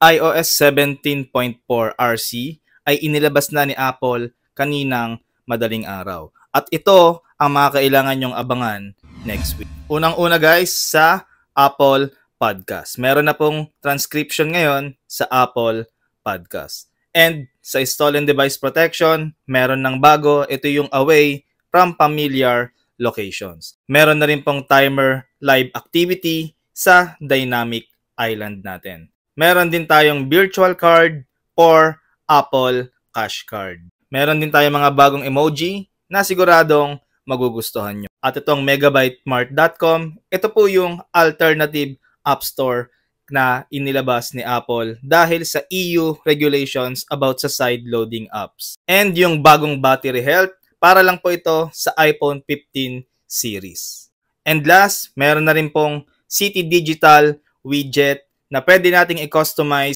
iOS 17.4 RC ay inilabas na ni Apple kaninang madaling araw. At ito ang mga kailangan nyong abangan next week. Unang-una guys, sa Apple Podcast. Meron na pong transcription ngayon sa Apple Podcast. And sa stolen device protection, meron ng bago. Ito yung away from familiar locations. Meron na rin pong timer live activity sa dynamic island natin. Meron din tayong virtual card or Apple Cash Card. Meron din tayong mga bagong emoji na siguradong magugustuhan nyo. At itong megabytemart.com, ito po yung alternative app store na inilabas ni Apple dahil sa EU regulations about sa side-loading apps. And yung bagong battery health, para lang po ito sa iPhone 15 series. And last, meron na rin pong City Digital widget na pwede nating i-customize